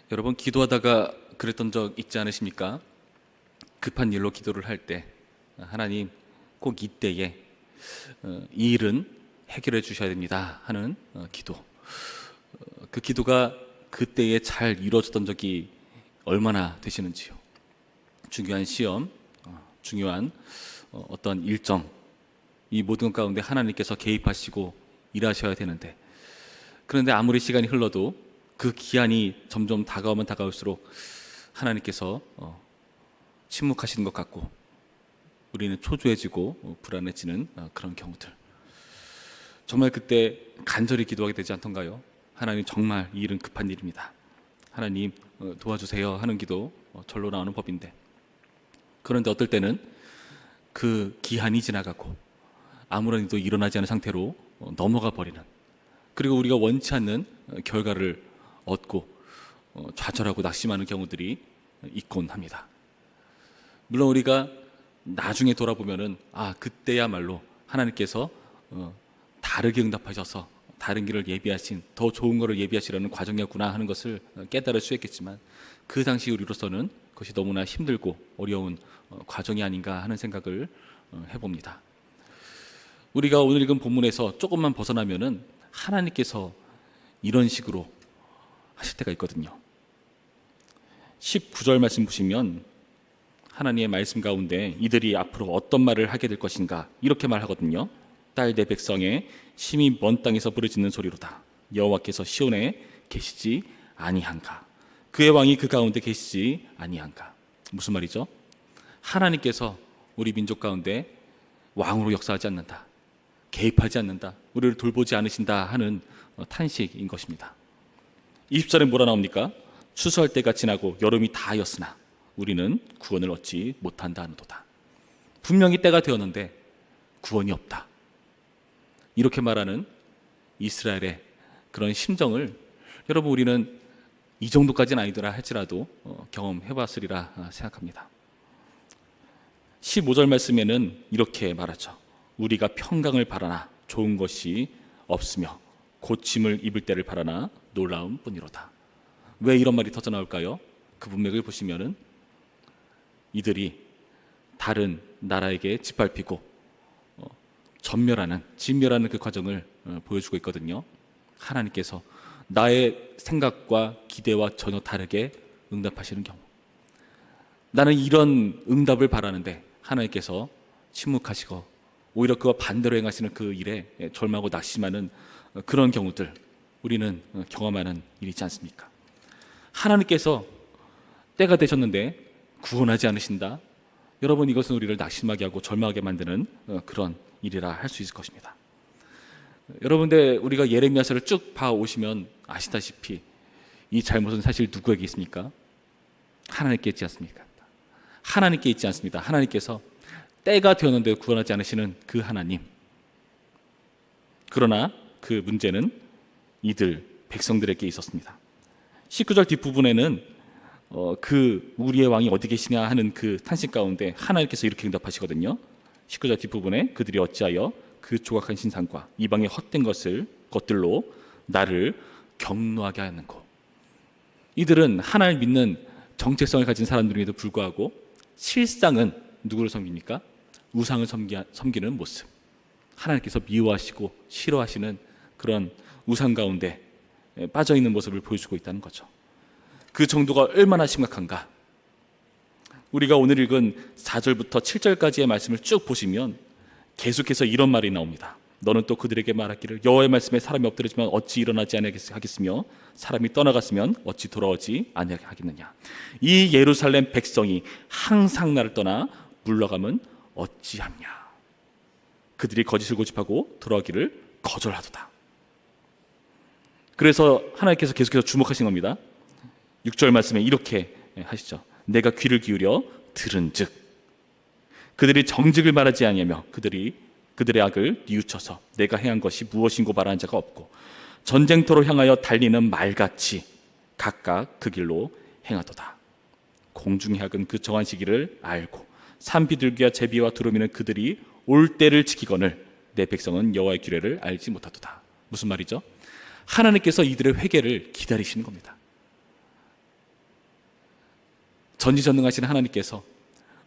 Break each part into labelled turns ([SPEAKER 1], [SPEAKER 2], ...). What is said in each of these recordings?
[SPEAKER 1] 여러분 기도하다가 그랬던 적 있지 않으십니까? 급한 일로 기도를 할 때 하나님 꼭 이때에 이 일은 해결해 주셔야 됩니다 하는 기도, 그 기도가 그때에 잘 이루어졌던 적이 얼마나 되시는지요. 중요한 시험, 중요한 어떤 일정, 이 모든 가운데 하나님께서 개입하시고 일하셔야 되는데, 그런데 아무리 시간이 흘러도 그 기한이 점점 다가오면 다가올수록 하나님께서 침묵하시는 것 같고 우리는 초조해지고 불안해지는 그런 경우들, 정말 그때 간절히 기도하게 되지 않던가요? 하나님, 정말 이 일은 급한 일입니다, 하나님 도와주세요 하는 기도 절로 나오는 법인데, 그런데 어떨 때는 그 기한이 지나가고 아무런 일도 일어나지 않은 상태로 넘어가 버리는, 그리고 우리가 원치 않는 결과를 얻고 좌절하고 낙심하는 경우들이 있곤 합니다. 물론 우리가 나중에 돌아보면은 그때야말로 하나님께서 다르게 응답하셔서 다른 길을 예비하신, 더 좋은 것을 예비하시려는 과정이었구나 하는 것을 깨달을 수 있겠지만, 그 당시 우리로서는 그것이 너무나 힘들고 어려운 과정이 아닌가 하는 생각을 해봅니다. 우리가 오늘 읽은 본문에서 조금만 벗어나면은 하나님께서 이런 식으로 하실 때가 있거든요. 19절 말씀 보시면 하나님의 말씀 가운데 이들이 앞으로 어떤 말을 하게 될 것인가 이렇게 말하거든요. 딸 내 백성의 심히 먼 땅에서 부르짖는 소리로다. 여호와께서 시온에 계시지 아니한가. 그의 왕이 그 가운데 계시지 아니한가. 무슨 말이죠? 하나님께서 우리 민족 가운데 왕으로 역사하지 않는다, 개입하지 않는다, 우리를 돌보지 않으신다 하는 탄식인 것입니다. 20절에 뭐라 나옵니까? 추수할 때가 지나고 여름이 다하였으나 우리는 구원을 얻지 못한다 하는도다. 분명히 때가 되었는데 구원이 없다, 이렇게 말하는 이스라엘의 그런 심정을 여러분 우리는 이 정도까지는 아니더라 할지라도 경험해봤으리라 생각합니다. 15절 말씀에는 이렇게 말하죠. 우리가 평강을 바라나 좋은 것이 없으며 고침을 입을 때를 바라나 놀라움 뿐이로다. 왜 이런 말이 터져 나올까요? 그 문맥을 보시면은 이들이 다른 나라에게 짓밟히고 진멸하는 그 과정을 보여주고 있거든요. 하나님께서 나의 생각과 기대와 전혀 다르게 응답하시는 경우, 나는 이런 응답을 바라는데 하나님께서 침묵하시고 오히려 그와 반대로 행하시는 그 일에 절망하고 낙심하는 그런 경우들, 우리는 경험하는 일이지 않습니까? 하나님께서 때가 되셨는데 구원하지 않으신다. 여러분, 이것은 우리를 낙심하게 하고 절망하게 만드는 그런 일이라 할 수 있을 것입니다. 여러분들, 우리가 예레미야서를 쭉 봐오시면 아시다시피 이 잘못은 사실 누구에게 있습니까? 하나님께 있지 않습니까? 하나님께 있지 않습니다. 하나님께서 때가 되었는데 구원하지 않으시는 그 하나님. 그러나 그 문제는 이들 백성들에게 있었습니다. 19절 뒷부분에는 그 우리의 왕이 어디 계시냐 하는 그 탄식 가운데 하나님께서 이렇게 응답하시거든요. 19절 뒷부분에 그들이 어찌하여 그 조각한 신상과 이방의 헛된 것들로 나를 경노하게 하였는고. 이들은 하나님을 믿는 정체성을 가진 사람들임에도 불구하고 실상은 누구를 섬깁니까? 우상을 섬기는 모습, 하나님께서 미워하시고 싫어하시는 그런 우상 가운데 빠져있는 모습을 보여주고 있다는 거죠. 그 정도가 얼마나 심각한가. 우리가 오늘 읽은 4절부터 7절까지의 말씀을 쭉 보시면 계속해서 이런 말이 나옵니다. 너는 또 그들에게 말하기를 여호와의 말씀에 사람이 엎드려지면 어찌 일어나지 아니하겠으며 사람이 떠나갔으면 어찌 돌아오지 아니하겠느냐. 이 예루살렘 백성이 항상 나를 떠나 물러가면 어찌하냐. 그들이 거짓을 고집하고 돌아오기를 거절하도다. 그래서 하나님께서 계속해서 주목하신 겁니다. 6절 말씀에 이렇게 하시죠. 내가 귀를 기울여 들은즉 그들이 정직을 말하지 아니하며 그들의 악을 뉘우쳐서 내가 행한 것이 무엇인고 말하는 자가 없고 전쟁터로 향하여 달리는 말같이 각각 그 길로 행하도다. 공중의 학은 그 정한 시기를 알고 산비둘기와 제비와 두루미는 그들이 올 때를 지키거늘 내 백성은 여호와의 규례를 알지 못하도다. 무슨 말이죠? 하나님께서 이들의 회개를 기다리시는 겁니다. 전지전능하신 하나님께서,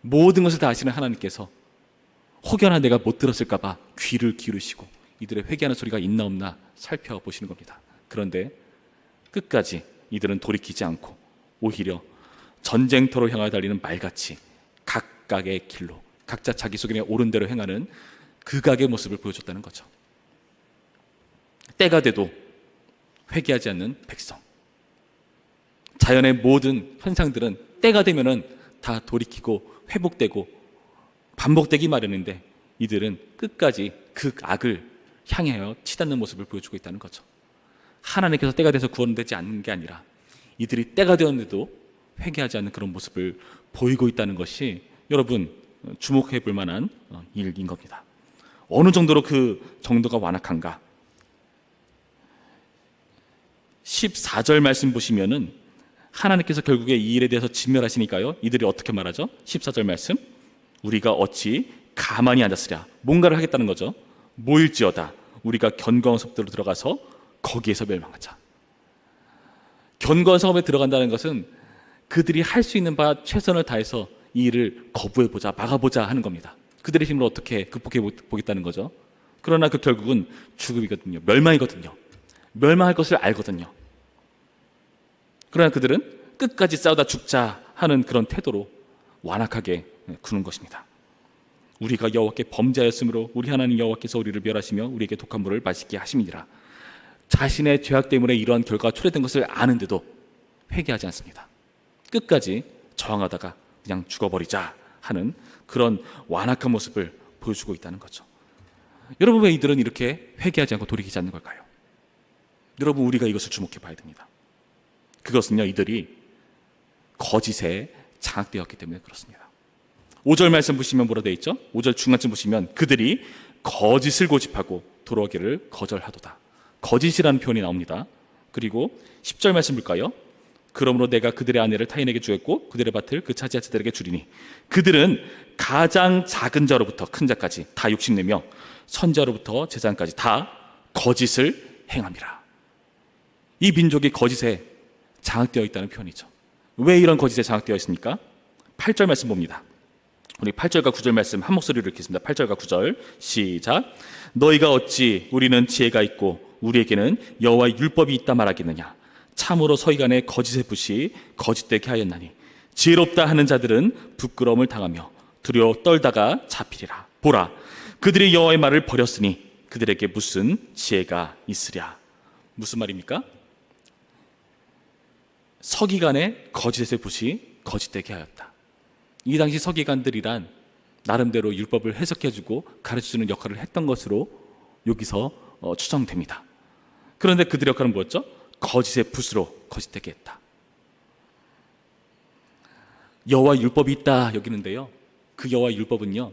[SPEAKER 1] 모든 것을 다 아시는 하나님께서 혹여나 내가 못 들었을까 봐 귀를 기울이시고 이들의 회개하는 소리가 있나 없나 살펴보시는 겁니다. 그런데 끝까지 이들은 돌이키지 않고 오히려 전쟁터로 향하여 달리는 말같이 각각의 길로, 각자 자기 속에 옳은 대로 행하는 극악의 모습을 보여줬다는 거죠. 때가 돼도 회개하지 않는 백성. 자연의 모든 현상들은 때가 되면은 다 돌이키고 회복되고 반복되기 마련인데, 이들은 끝까지 극악을 향하여 치닫는 모습을 보여주고 있다는 거죠. 하나님께서 때가 돼서 구원되지 않는 게 아니라 이들이 때가 되었는데도 회개하지 않는 그런 모습을 보이고 있다는 것이 여러분 주목해 볼 만한 일인 겁니다. 어느 정도로 그 정도가 완악한가? 14절 말씀 보시면은 하나님께서 결국에 이 일에 대해서 진멸하시니까요, 이들이 어떻게 말하죠? 14절 말씀, 우리가 어찌 가만히 앉았으랴. 뭔가를 하겠다는 거죠. 모일지어다 우리가 견고한 섭대로 들어가서 거기에서 멸망하자. 견고한 성읍에 들어간다는 것은 그들이 할 수 있는 바 최선을 다해서 이 일을 거부해보자, 막아보자 하는 겁니다. 그들의 힘으로 어떻게 극복해 보겠다는 거죠. 그러나 그 결국은 죽음이거든요. 멸망이거든요. 멸망할 것을 알거든요. 그러나 그들은 끝까지 싸우다 죽자 하는 그런 태도로 완악하게 구는 것입니다. 우리가 여호와께 범죄하였으므로 우리 하나님 여호와께서 우리를 멸하시며 우리에게 독한 물을 마시게 하심이니라. 자신의 죄악 때문에 이러한 결과가 초래된 것을 아는데도 회개하지 않습니다. 끝까지 저항하다가 그냥 죽어버리자 하는 그런 완악한 모습을 보여주고 있다는 거죠. 여러분, 왜 이들은 이렇게 회개하지 않고 돌이키지 않는 걸까요? 여러분, 우리가 이것을 주목해 봐야 됩니다. 그것은요, 이들이 거짓에 장악되었기 때문에 그렇습니다. 5절 말씀 보시면 뭐라 되어 있죠? 5절 중간쯤 보시면 그들이 거짓을 고집하고 돌아오기를 거절하도다. 거짓이라는 표현이 나옵니다. 그리고 10절 말씀 볼까요? 그러므로 내가 그들의 아내를 타인에게 주었고 그들의 밭을 그 차지한 자들에게 주리니 그들은 가장 작은 자로부터 큰 자까지 다 욕심내며 선자로부터 제사장까지 다 거짓을 행함이라. 이 민족이 거짓에 장악되어 있다는 표현이죠. 왜 이런 거짓에 장악되어 있습니까? 8절 말씀 봅니다. 우리 8절과 9절 말씀 한 목소리로 읽겠습니다. 8절과 9절 시작. 너희가 어찌 우리는 지혜가 있고 우리에게는 여호와의 율법이 있다 말하겠느냐. 참으로 서기관의 거짓의 붓이 거짓되게 하였나니 지혜롭다 하는 자들은 부끄러움을 당하며 두려워 떨다가 잡히리라. 보라, 그들이 여호와의 말을 버렸으니 그들에게 무슨 지혜가 있으랴. 무슨 말입니까? 서기관의 거짓의 붓이 거짓되게 하였다. 이 당시 서기관들이란 나름대로 율법을 해석해주고 가르쳐주는 역할을 했던 것으로 여기서 추정됩니다. 그런데 그들의 역할은 뭐였죠? 거짓의 붓으로 거짓되게 했다. 여호와 율법이 있다 여기는데요, 그 여호와 율법은요,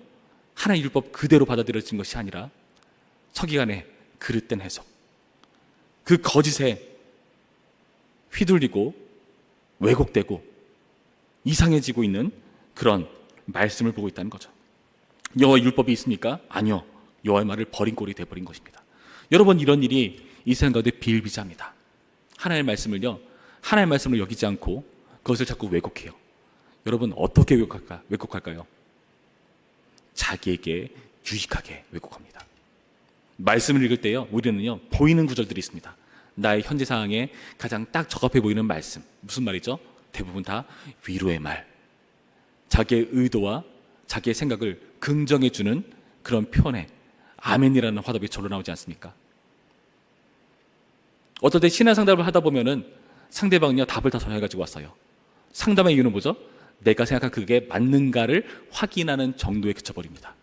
[SPEAKER 1] 하나의 율법 그대로 받아들여진 것이 아니라 서기관의 그릇된 해석, 그 거짓에 휘둘리고 왜곡되고 이상해지고 있는 그런 말씀을 보고 있다는 거죠. 여호와 율법이 있습니까? 아니요. 여호와의 말을 버린 꼴이 되어버린 것입니다. 여러분, 이런 일이 이 세상 가운데 비일비재합니다. 하나님의 말씀을요, 하나님의 말씀을 여기지 않고 그것을 자꾸 왜곡해요. 여러분, 어떻게 왜곡할까요? 자기에게 유익하게 왜곡합니다. 말씀을 읽을 때요, 우리는요 보이는 구절들이 있습니다. 나의 현재 상황에 가장 딱 적합해 보이는 말씀, 무슨 말이죠? 대부분 다 위로의 말, 자기의 의도와 자기의 생각을 긍정해 주는 그런 표현에 아멘이라는 화답이 절로 나오지 않습니까? 어떨 때 신앙 상담을 하다 보면은 상대방은요 답을 다 정해가지고 왔어요. 상담의 이유는 뭐죠? 내가 생각한 그게 맞는가를 확인하는 정도에 그쳐버립니다.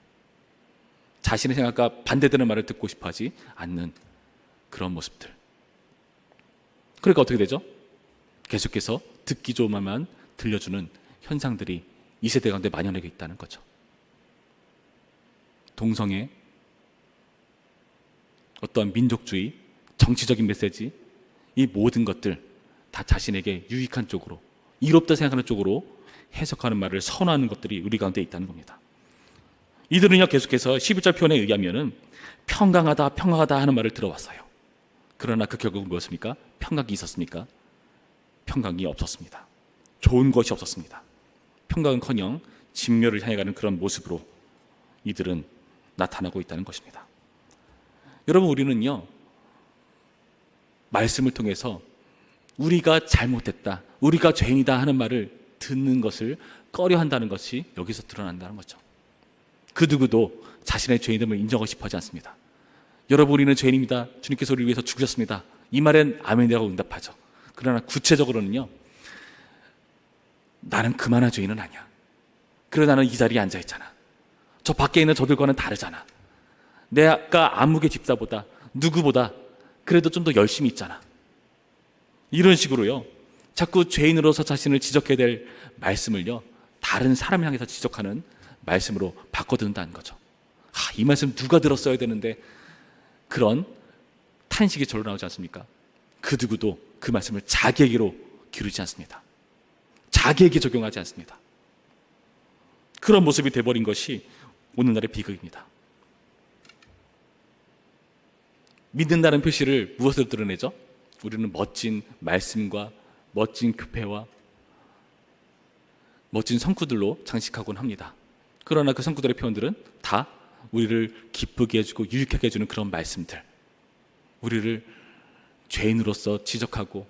[SPEAKER 1] 자신의 생각과 반대되는 말을 듣고 싶어하지 않는 그런 모습들. 그러니까 어떻게 되죠? 계속해서 듣기 좋은 말만 들려주는 현상들이 이 세대 가운데 만연하게 있다는 거죠. 동성애, 어떠한 민족주의, 정치적인 메시지, 이 모든 것들 다 자신에게 유익한 쪽으로, 이롭다 생각하는 쪽으로 해석하는 말을 선호하는 것들이 우리 가운데 있다는 겁니다. 이들은요 계속해서 11절 표현에 의하면은 평강하다 하는 말을 들어왔어요. 그러나 그 결국은 무엇입니까? 평강이 있었습니까? 평강이 없었습니다. 좋은 것이 없었습니다. 평강은커녕 진멸을 향해 가는 그런 모습으로 이들은 나타나고 있다는 것입니다. 여러분, 우리는요, 말씀을 통해서 우리가 잘못했다, 우리가 죄인이다 하는 말을 듣는 것을 꺼려한다는 것이 여기서 드러난다는 거죠. 그 누구도 자신의 죄인됨을 인정하고 싶어 하지 않습니다. 여러분, 우리는 죄인입니다, 주님께서 우리를 위해서 죽으셨습니다, 이 말엔 아멘이라고 응답하죠. 그러나 구체적으로는요, 나는 그만한 죄인은 아니야. 그래, 나는 이 자리에 앉아있잖아. 저 밖에 있는 저들과는 다르잖아. 내가 아무개 집사보다, 누구보다 그래도 좀 더 열심히 있잖아. 이런 식으로요, 자꾸 죄인으로서 자신을 지적해야 될 말씀을요, 다른 사람을 향해서 지적하는 말씀으로 바꿔든다는 거죠. 이 말씀 누가 들었어야 되는데, 그런 탄식이 절로 나오지 않습니까? 그 누구도 그 말씀을 자기에게로 기르지 않습니다. 자기에게 적용하지 않습니다. 그런 모습이 돼버린 것이 오늘날의 비극입니다. 믿는다는 표시를 무엇으로 드러내죠? 우리는 멋진 말씀과 멋진 교패와 멋진 성구들로 장식하곤 합니다. 그러나 그 성구들의 표현들은 다 우리를 기쁘게 해주고 유익하게 해주는 그런 말씀들, 우리를 죄인으로서 지적하고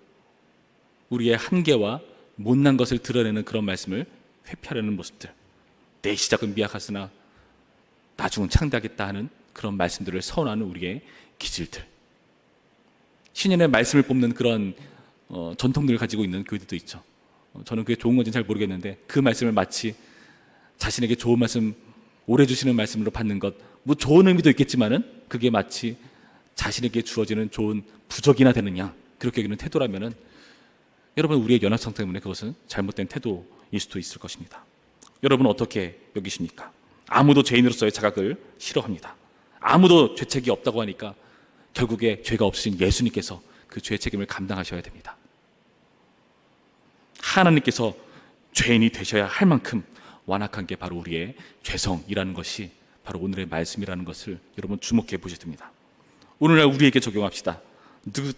[SPEAKER 1] 우리의 한계와 못난 것을 드러내는 그런 말씀을 회피하려는 모습들, 내 시작은 미약하으나 나중은 창대하겠다 하는 그런 말씀들을 선언하는 우리의 기질들, 신년의 말씀을 뽑는 그런 전통들을 가지고 있는 교회들도 있죠. 저는 그게 좋은 건지 잘 모르겠는데, 그 말씀을 마치 자신에게 좋은 말씀, 오래 주시는 말씀으로 받는 것, 뭐 좋은 의미도 있겠지만은 그게 마치 자신에게 주어지는 좋은 부적이나 되느냐, 그렇게 여기는 태도라면은 여러분, 우리의 연약성 때문에 그것은 잘못된 태도일 수도 있을 것입니다. 여러분은 어떻게 여기십니까? 아무도 죄인으로서의 자각을 싫어합니다. 아무도 죄책이 없다고 하니까 결국에 죄가 없으신 예수님께서 그 죄의 책임을 감당하셔야 됩니다. 하나님께서 죄인이 되셔야 할 만큼 완악한 게 바로 우리의 죄성이라는 것이 바로 오늘의 말씀이라는 것을 여러분 주목해 보셔야 됩니다. 오늘날 우리에게 적용합시다.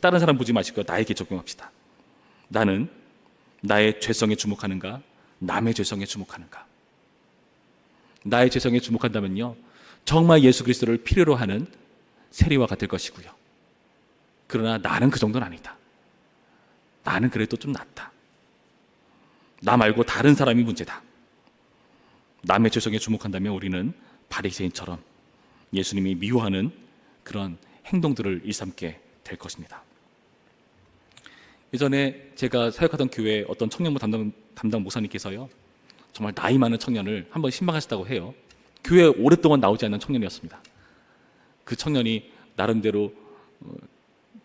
[SPEAKER 1] 다른 사람 보지 마시고 나에게 적용합시다. 나는 나의 죄성에 주목하는가, 남의 죄성에 주목하는가? 나의 죄성에 주목한다면요, 정말 예수 그리스도를 필요로 하는 세리와 같을 것이고요. 그러나 나는 그 정도는 아니다. 나는 그래도 좀 낫다. 나 말고 다른 사람이 문제다. 남의 죄성에 주목한다면 우리는 바리새인처럼 예수님이 미워하는 그런 행동들을 일삼게 될 것입니다. 예전에 제가 사역하던 교회 어떤 청년부 담당 목사님께서요, 정말 나이 많은 청년을 한번 신방하셨다고 해요. 교회에 오랫동안 나오지 않는 청년이었습니다. 그 청년이 나름대로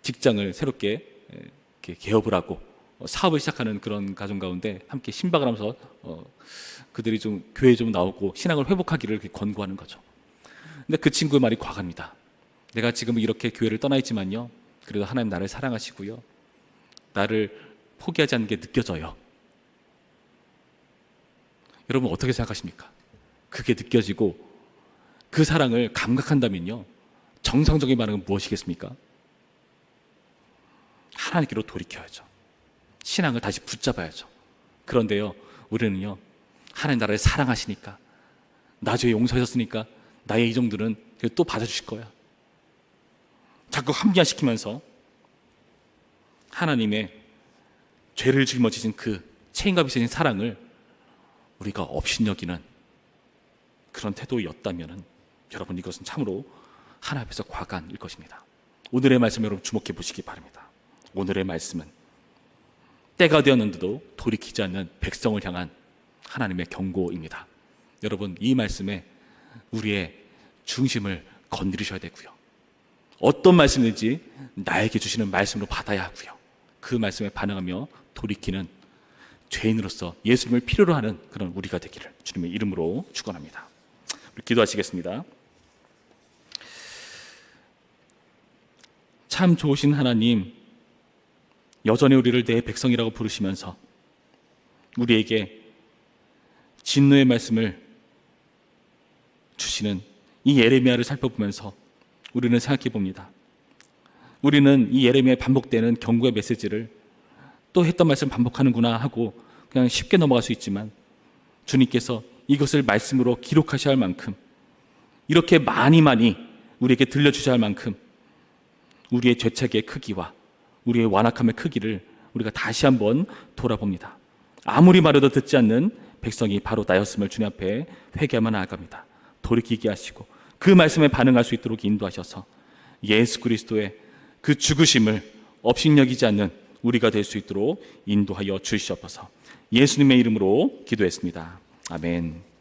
[SPEAKER 1] 직장을 새롭게 개업을 하고 사업을 시작하는 그런 가정 가운데 함께 신방을 하면서 그들이 좀 교회에 좀 나오고 신앙을 회복하기를 권고하는 거죠. 근데 그 친구의 말이 과감합니다. 내가 지금 이렇게 교회를 떠나 있지만요, 그래도 하나님 나를 사랑하시고요, 나를 포기하지 않는 게 느껴져요. 여러분 어떻게 생각하십니까? 그게 느껴지고 그 사랑을 감각한다면요, 정상적인 반응은 무엇이겠습니까? 하나님께로 돌이켜야죠. 신앙을 다시 붙잡아야죠. 그런데요, 우리는요, 하나님 나라를 사랑하시니까, 나 죄 용서하셨으니까 나의 이 정도는 또 받아주실 거야, 자꾸 합리화시키면서 하나님의 죄를 짊어지신 그 책임감 있으신 사랑을 우리가 업신여기는 그런 태도였다면 여러분, 이것은 참으로 하나님 앞에서 과간일 것입니다. 오늘의 말씀 여러분 주목해 보시기 바랍니다. 오늘의 말씀은 때가 되었는데도 돌이키지 않는 백성을 향한 하나님의 경고입니다. 여러분, 이 말씀에 우리의 중심을 건드리셔야 되고요, 어떤 말씀인지 나에게 주시는 말씀으로 받아야 하고요, 그 말씀에 반응하며 돌이키는 죄인으로서 예수님을 필요로 하는 그런 우리가 되기를 주님의 이름으로 축원합니다. 우리 기도하시겠습니다. 참 좋으신 하나님, 여전히 우리를 내 백성이라고 부르시면서 우리에게 진노의 말씀을 주시는 이 예레미야를 살펴보면서 우리는 생각해 봅니다. 우리는 이 예레미야에 반복되는 경고의 메시지를 또 했던 말씀 반복하는구나 하고 그냥 쉽게 넘어갈 수 있지만, 주님께서 이것을 말씀으로 기록하셔야 할 만큼, 이렇게 많이 우리에게 들려주셔야 할 만큼 우리의 죄책의 크기와 우리의 완악함의 크기를 우리가 다시 한번 돌아봅니다. 아무리 말해도 듣지 않는 백성이 바로 나였음을 주님 앞에 회개하며 나아갑니다. 돌이키게 하시고 그 말씀에 반응할 수 있도록 인도하셔서 예수 그리스도의 그 죽으심을 업신여기지 않는 우리가 될 수 있도록 인도하여 주시옵소서. 예수님의 이름으로 기도했습니다. 아멘.